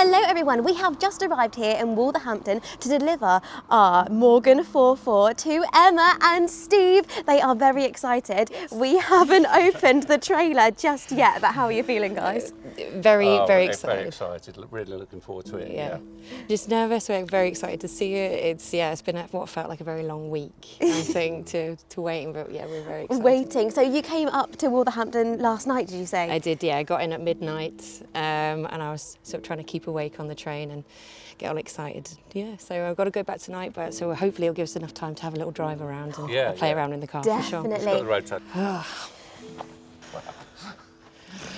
Hello everyone, we have just arrived here in Wolverhampton to deliver our Morgan 4.4 to Emma and Steve. They are very excited. We haven't opened the trailer just yet, but how are you feeling, guys? Very excited. Very excited, really looking forward to it. Yeah. Just nervous, we're very excited to see it. It's been what felt like a very long week, I think, to waiting, but yeah, we're very excited. Waiting. So you came up to Wolverhampton last night, did you say? I did, yeah. I got in at midnight and I was sort of trying to keep awake on the train and get all excited. Yeah, so I've got to go back tonight, but so hopefully it'll give us enough time to have a little drive around and play around in the car. Definitely. For sure. Got the road tag. Oh.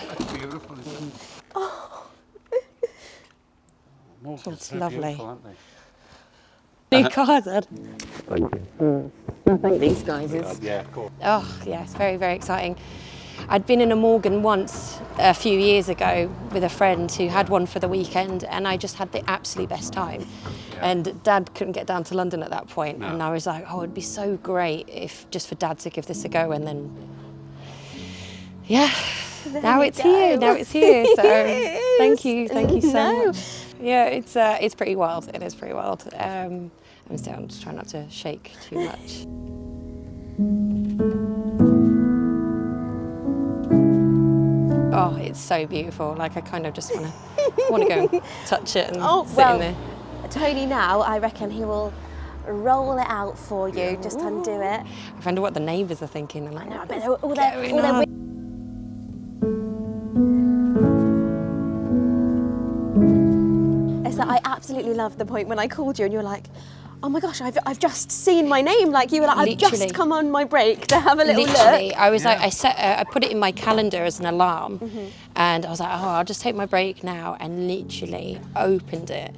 That's beautiful, isn't it? Oh. It's lovely. Aren't they? New car, Dad. Thank you. I think these guys is. Yeah, cool. Oh, yeah, it's very exciting. I'd been in a Morgan once a few years ago with a friend who had one for the weekend, and I just had the absolute best time. Yeah. And Dad couldn't get down to London at that point, and I was like, oh, it'd be so great if just for Dad to give this a go, and then, yeah, now it's here. So thank you so much. Yeah, it's pretty wild. It is pretty wild. I'm just trying not to shake too much. Oh, it's so beautiful. Like I kind of just want to go and touch it and sit in there. Tony now, I reckon he will roll it out for you, just undo it. I wonder what the neighbours are thinking. They're like, I bet all their So I absolutely loved the point when I called you and you were like, oh my gosh, I've just seen my name. Like you were like, I've just come on my break to have a little look. I was like, I put it in my calendar as an alarm, and I was like, oh, I'll just take my break now, and literally opened it,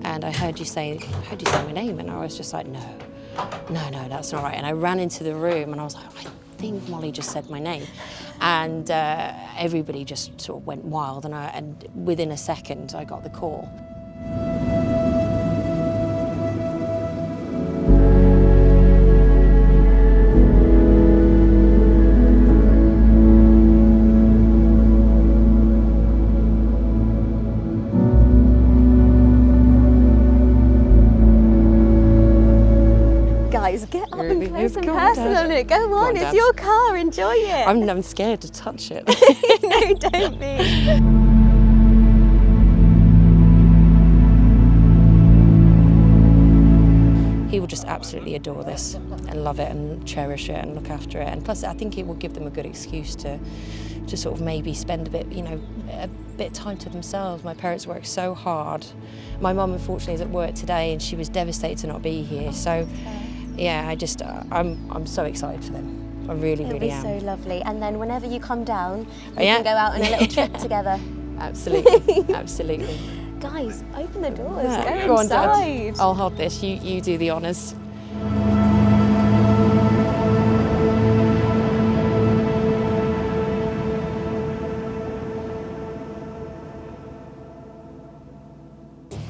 and I heard you say my name, and I was just like, no, that's not right. And I ran into the room, and I was like, I think Molly just said my name, and everybody just sort of went wild, and within a second, I got the call. Guys, get up and close and personal. Go on, it's your car, enjoy it. I'm scared to touch it. No, don't be. He will just absolutely adore this and love it and cherish it and look after it. And plus, I think it will give them a good excuse to sort of maybe spend a bit of time to themselves. My parents work so hard. My mum, unfortunately, is at work today and she was devastated to not be here. So, yeah, I'm so excited for them. I really am. It'll be so lovely. And then whenever you come down, we can go out on a little trip together. Absolutely, absolutely. Guys, open the doors, Go go on, inside. Dad. I'll hold this, you do the honours.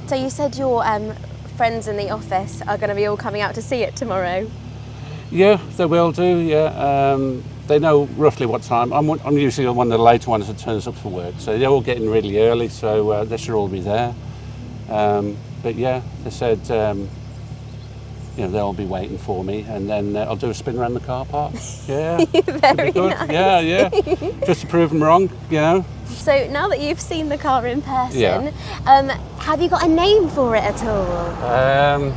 So you said your friends in the office are going to be all coming out to see it tomorrow? Yeah, they will do, yeah. They know roughly what time. I'm usually one of the later ones that turns up for work, so they're all getting really early, so they should all be there. But yeah, they said, they'll all be waiting for me, and then I'll do a spin around the car park. Yeah, very good. Nice. Yeah, just to prove them wrong, So now that you've seen the car in person, have you got a name for it at all?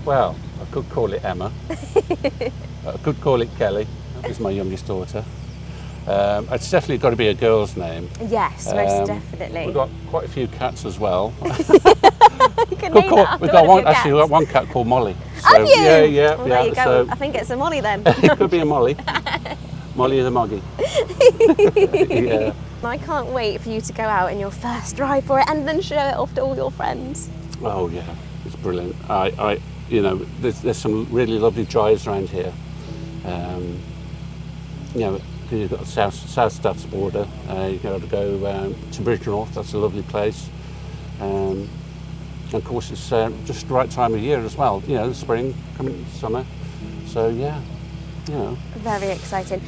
Well, I could call it Emma. I could call it Kelly. That was my youngest daughter. It's definitely got to be a girl's name. Yes, most definitely. We've got quite a few cats as well. We've got one cat called Molly. So, have you? Yeah. Well, there you go. So, I think it's a Molly then. It could be a Molly. Molly the Moggy. Yeah. I can't wait for you to go out in your first drive for it and then show it off to all your friends. Oh yeah, it's brilliant. There's some really lovely drives around here. You've got the South Staffs border. You've got to go to Bridgnorth. That's a lovely place. And of course, it's just the right time of year as well. The spring, coming summer. So yeah, Very exciting.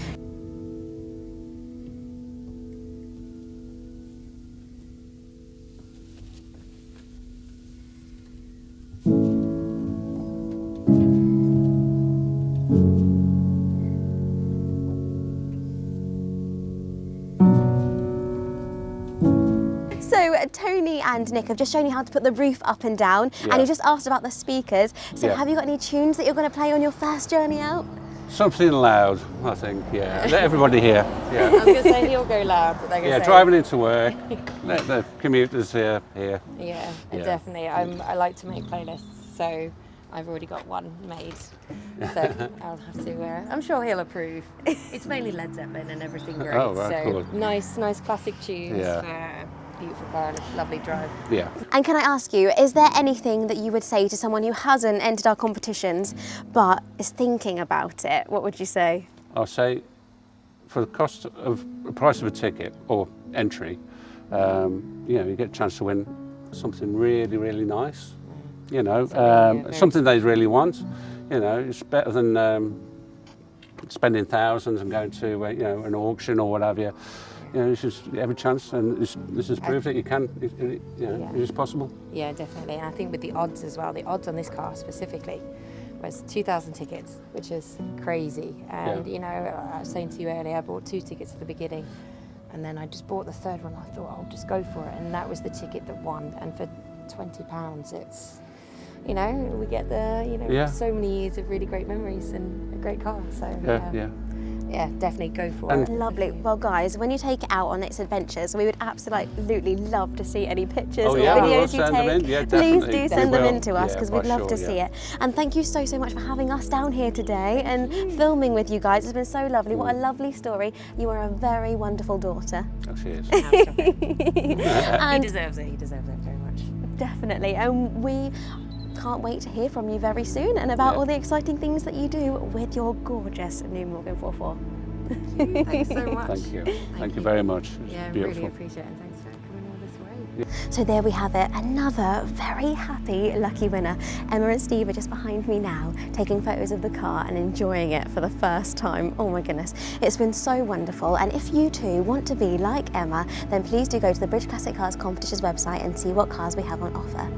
Tony and Nick have just shown you how to put the roof up and down, Yeah. and you just asked about the speakers. So Yeah. have you got any tunes that you're going to play on your first journey out? Something loud, I think, yeah. Let everybody hear, yeah. I'm going to say he'll go loud, but they're going to Yeah, say... driving into work, let the commuters hear. Yeah, Yeah. definitely. I like to make playlists, so I've already got one made. So I'll have to. I'm sure he'll approve. It's mainly Led Zeppelin and everything great. Oh, right, so cool. nice classic tunes Yeah. for a beautiful car and a lovely drive. Yeah. And can I ask you, is there anything that you would say to someone who hasn't entered our competitions but is thinking about it? What would you say? I'll say for the cost of the price of a ticket or entry, you know, you get a chance to win something really, really nice. You know, something they really want. You know, it's better than spending thousands and going to you know, an auction or whatever. You know, it's just every chance, and this has proved that you can. You know, it is possible. Yeah, definitely. And I think with the odds as well, the odds on this car specifically was 2,000 tickets, which is crazy. And you know, I was saying to you earlier, I bought 2 tickets at the beginning, and then I just bought the third one. I thought I'll just go for it, and that was the ticket that won. And for £20, it's, you know, we get the, you know, so many years of really great memories and a great car. So yeah, definitely go for it. Lovely. Well, guys, when you take it out on its adventures, we would absolutely love to see any pictures or yeah, we will videos you send them take. in. Yeah, Please definitely. do send We them will. in to us, Yeah, because by we'd love sure, to yeah. see it. And thank you so much for having us down here today and filming with you guys. It's been so lovely. What a lovely story. You are a very wonderful daughter. Oh, she is. He deserves it. He deserves it very much. Definitely. And we can't wait to hear from you very soon and about all the exciting things that you do with your gorgeous new Morgan 4.4. Thanks so much. Thank you. Thank you very much. It's Yeah, beautiful. really appreciate it. And thanks for coming all this way. So there we have it, another very happy lucky winner. Emma and Steve are just behind me now, taking photos of the car and enjoying it for the first time. Oh my goodness, it's been so wonderful. And if you too want to be like Emma, then please do go to the British Classic Cars Competitions website and see what cars we have on offer.